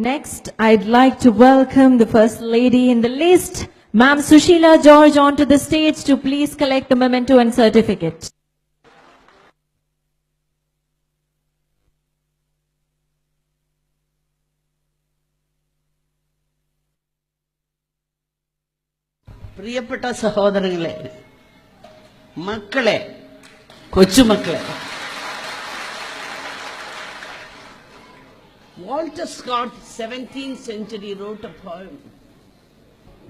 Next, I'd like to welcome the First Lady in the list, Ma'am Sushila George, onto the stage to please collect the memento and certificate. പ്രിയപ്പെട്ട സഹോദരങ്ങളെ, മക്കളെ, കൊച്ചുമക്കളെ, Walter Scott, 17th century, wrote a poem.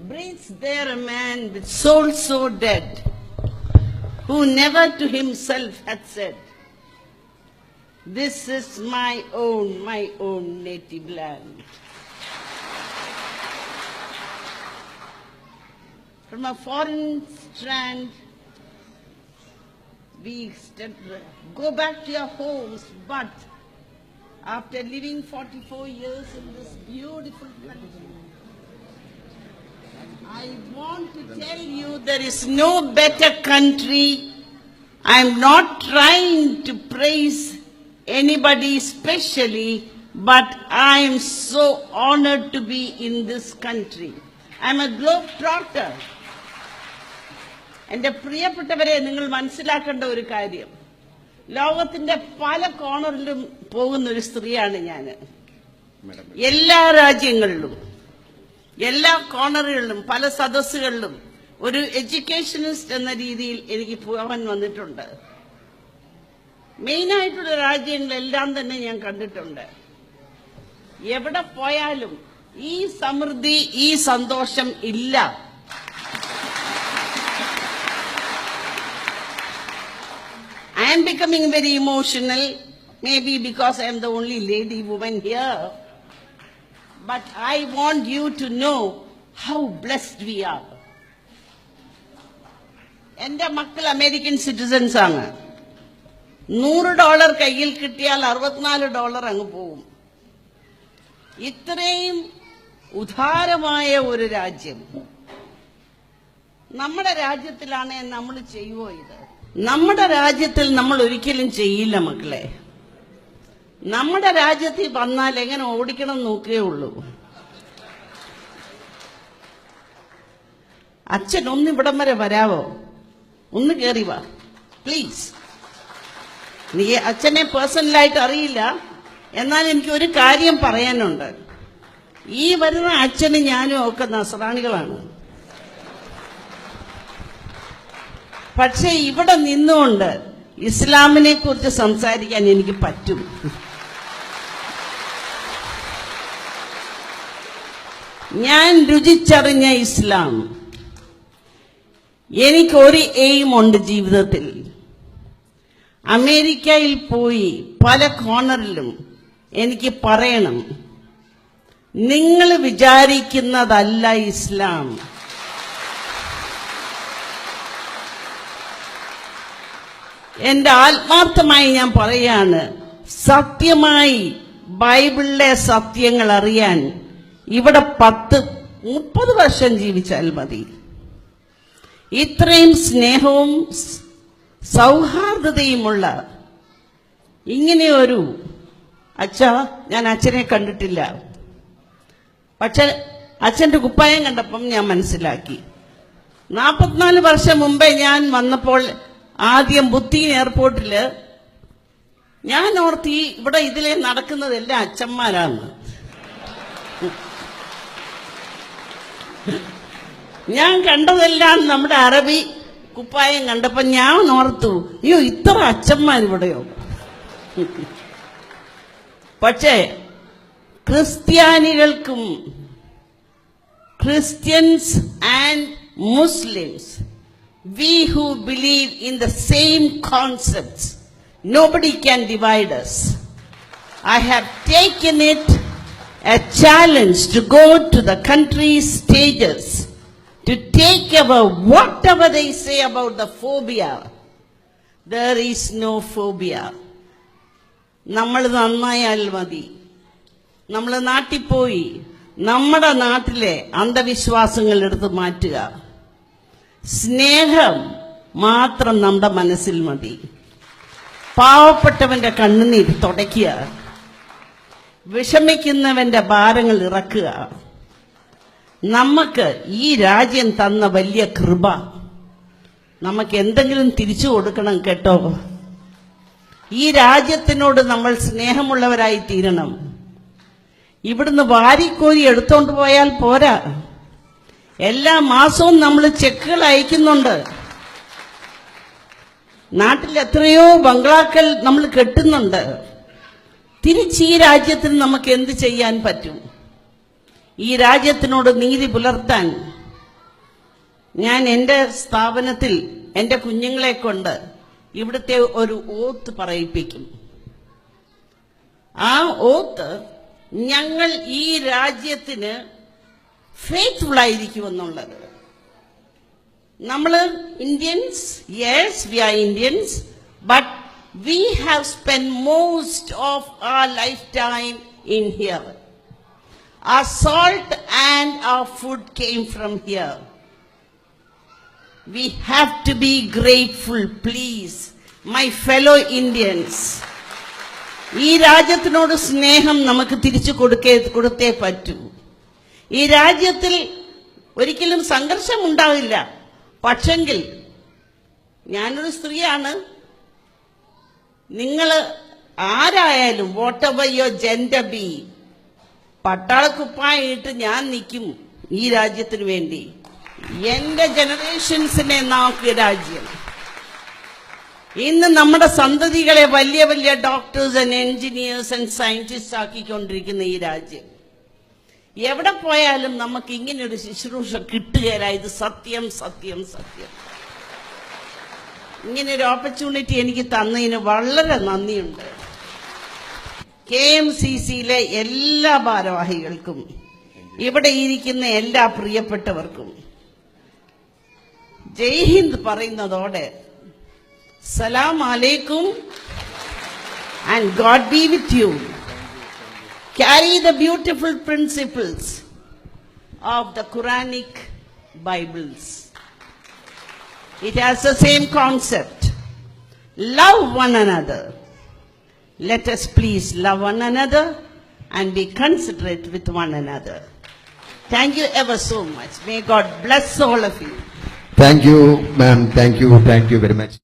Breathes there a man with soul so dead, who never to himself had said, "This is my own native land." From a foreign strand, we go back to your homes, but after living 44 years in this beautiful country, I want to tell you there is no better country. I am not trying to praise anybody specially, but I am so honored to be in this country. I am a globetrotter. എൻ്റെ പ്രിയപ്പെട്ടവരെ, നിങ്ങൾ മനസ്സിലാക്കേണ്ട ഒരു കാര്യം, ലോകത്തിന്റെ പല കോണറിലും പോകുന്ന ഒരു സ്ത്രീയാണ് ഞാൻ. എല്ലാ രാജ്യങ്ങളിലും, എല്ലാ കോണറുകളിലും, പല സദസ്സുകളിലും ഒരു എഡ്യൂക്കേഷനിസ്റ്റ് എന്ന രീതിയിൽ എനിക്ക് പോകാൻ വന്നിട്ടുണ്ട്. മെയിനായിട്ടുള്ള രാജ്യങ്ങളെല്ലാം തന്നെ ഞാൻ കണ്ടിട്ടുണ്ട്. എവിടെ പോയാലും ഈ സമൃദ്ധി, ഈ സന്തോഷം ഇല്ല. I am becoming very emotional, maybe because I am the only lady woman here. But I want you to know how blessed we are. എൻ്റെ മക്കൾ അമേരിക്കൻ സിറ്റിസൺസ് ആണ്. $100 കയ്യിൽ കിട്ടിയാൽ $64 അങ്ങ് പോകും. ഇത്രയും ഉദാരമായ ഒരു രാജ്യം നമ്മുടെ രാജ്യത്തിലാണ്. നമ്മൾ ചെയ്യുമോ ഇത്? നമ്മുടെ രാജ്യത്തിൽ നമ്മൾ ഒരിക്കലും ചെയ്യില്ല മക്കളെ. നമ്മുടെ രാജ്യത്തിൽ വന്നാൽ എങ്ങനെ ഓടിക്കണം നോക്കേ ഉള്ളൂ. അച്ഛൻ ഒന്ന് ഇവിടം വരെ വരാവോ? ഒന്ന് കയറി വാ പ്ലീസ്. നീ അച്ഛനെ പേഴ്സണലായിട്ട് അറിയില്ല, എന്നാൽ എനിക്ക് ഒരു കാര്യം പറയാനുണ്ട്. ഈ വരുന്ന അച്ഛനും ഞാനും ഒക്കെ നസ്രാണികളാണ്. പക്ഷെ ഇവിടെ നിന്നുകൊണ്ട് ഇസ്ലാമിനെ കുറിച്ച് സംസാരിക്കാൻ എനിക്ക് പറ്റും. ഞാൻ രുചിച്ചറിഞ്ഞ ഇസ്ലാം, എനിക്കൊരു എയിമുണ്ട് ജീവിതത്തിൽ. അമേരിക്കയിൽ പോയി പല കോണറിലും എനിക്ക് പറയണം, നിങ്ങൾ വിചാരിക്കുന്നതല്ല ഇസ്ലാം. എന്റെ ആത്മാർത്ഥമായി ഞാൻ പറയാണ്, സത്യമായി ബൈബിളിലെ സത്യങ്ങൾ അറിയാൻ ഇവിടെ 10-30 വർഷം ജീവിച്ചാൽ മതി. ഇത്രയും സ്നേഹവും സൗഹാർദ്ദതയുമുള്ള ഇങ്ങനെയൊരു ഞാൻ അച്ഛനെ കണ്ടിട്ടില്ല. പക്ഷെ അച്ഛന്റെ കുപ്പായം കണ്ടപ്പം ഞാൻ മനസ്സിലാക്കി. 44 വർഷം മുമ്പേ ഞാൻ വന്നപ്പോൾ ആദ്യം ബുദ്ധീൻ എയർപോർട്ടില് ഞാൻ ഓർത്തി ഇവിടെ ഇതിലെ നടക്കുന്നതെല്ലാം അച്ഛന്മാരാണ്. ഞാൻ കണ്ടതെല്ലാം നമ്മുടെ അറബി കുപ്പായം കണ്ടപ്പോ ഞാൻ ഓർത്തു, അയ്യോ ഇത്ര അച്ഛന്മാരിവിടെയോ. പക്ഷേ ക്രിസ്ത്യാനികൾക്കും Christians and Muslims, we who believe in the same concepts, nobody can divide us. I have taken it a challenge to go to the country's stages to take over whatever they say about the phobia. There is no phobia. നമ്മൾ നന്നായാൽ മതി. നമ്മൾ നാട്ടിൽ പോയി നമ്മുടെ നാട്ടിലെ അന്ധവിശ്വാസങ്ങൾ എടുത്ത് മാറ്റുക. സ്നേഹം മാത്രം നമ്മുടെ മനസ്സിൽ മതി. പാവപ്പെട്ടവന്റെ കണ്ണുനീർ തുടയ്ക്കുക. വിഷമിക്കുന്നവന്റെ ഭാരങ്ങൾ ഇറക്കുക. നമുക്ക് ഈ രാജ്യം തന്ന വലിയ കൃപ നമുക്ക് എന്തെങ്കിലും തിരിച്ചു കൊടുക്കണം കേട്ടോ. ഈ രാജ്യത്തിനോട് നമ്മൾ സ്നേഹമുള്ളവരായി തീരണം. ഇവിടുന്ന് വാരിക്കോരി എടുത്തോണ്ട് പോയാൽ പോരാ. എല്ലാ മാസവും നമ്മൾ ചെക്കുകൾ അയക്കുന്നുണ്ട്. നാട്ടിൽ എത്രയോ ബംഗ്ലാക്കൾ നമ്മൾ കെട്ടുന്നുണ്ട്. തിരിച്ച് ഈ രാജ്യത്തിന് നമുക്ക് എന്ത് ചെയ്യാൻ പറ്റും? ഈ രാജ്യത്തിനോട് നീതി പുലർത്താൻ ഞാൻ എൻ്റെ സ്ഥാപനത്തിൽ എൻ്റെ കുഞ്ഞുങ്ങളെ കൊണ്ട് ഇവിടുത്തെ ഒരു ഓത്ത് പറയിപ്പിക്കും. ആ ഓത്ത് ഞങ്ങൾ ഈ രാജ്യത്തിന് ഫെയ്ത്ത്ഫുൾ ആയിരിക്കുമെന്നുള്ളത്. നമ്മൾ Indians, yes we R Indians, but we have spent most of our lifetime in here. Our salt and our food came from here. We have to be grateful, please, my fellow Indians. ഈ രാജ്യത്തിനോട് സ്നേഹം നമുക്ക് തിരിച്ചു കൊടുത്തേ പറ്റൂ. ഈ രാജ്യത്തിൽ ഒരിക്കലും സംഘർഷം ഉണ്ടാവില്ല. പക്ഷെങ്കിൽ ഞാനൊരു സ്ത്രീയാണ്. നിങ്ങൾ ആരായാലും വോട്ടെവർ യുവർ ജെൻഡർ ബി, പട്ടാളക്കുപ്പായിട്ട് ഞാൻ നിൽക്കും ഈ രാജ്യത്തിന് വേണ്ടി. എന്റെ ജനറേഷൻസിനെ നോക്കിയ രാജ്യം. ഇന്ന് നമ്മുടെ സന്തതികളെ വലിയ വലിയ doctors and engineers and scientist ആക്കിക്കൊണ്ടിരിക്കുന്ന ഈ രാജ്യം. എവിടെ പോയാലും നമുക്ക് ഇങ്ങനൊരു ശുശ്രൂഷ കിട്ടുകയില്ല. ഇത് സത്യം സത്യം സത്യം. ഇങ്ങനൊരു ഓപ്പർച്യൂണിറ്റി എനിക്ക് തന്നതിന് വളരെ നന്ദിയുണ്ട്. KMCCയിലെ എല്ലാ ഭാരവാഹികൾക്കും ഇവിടെ ഇരിക്കുന്ന എല്ലാ പ്രിയപ്പെട്ടവർക്കും ജയ് ഹിന്ദ് പറയുന്നതോടെ സലാം അലൈക്കും and God B with you. Carry the beautiful principles of the Quranic Bibles. It has the same concept. Love one another. Let us please love one another and be considerate with one another. Thank you ever so much. May God bless all of you. Thank you, ma'am. Thank you very much.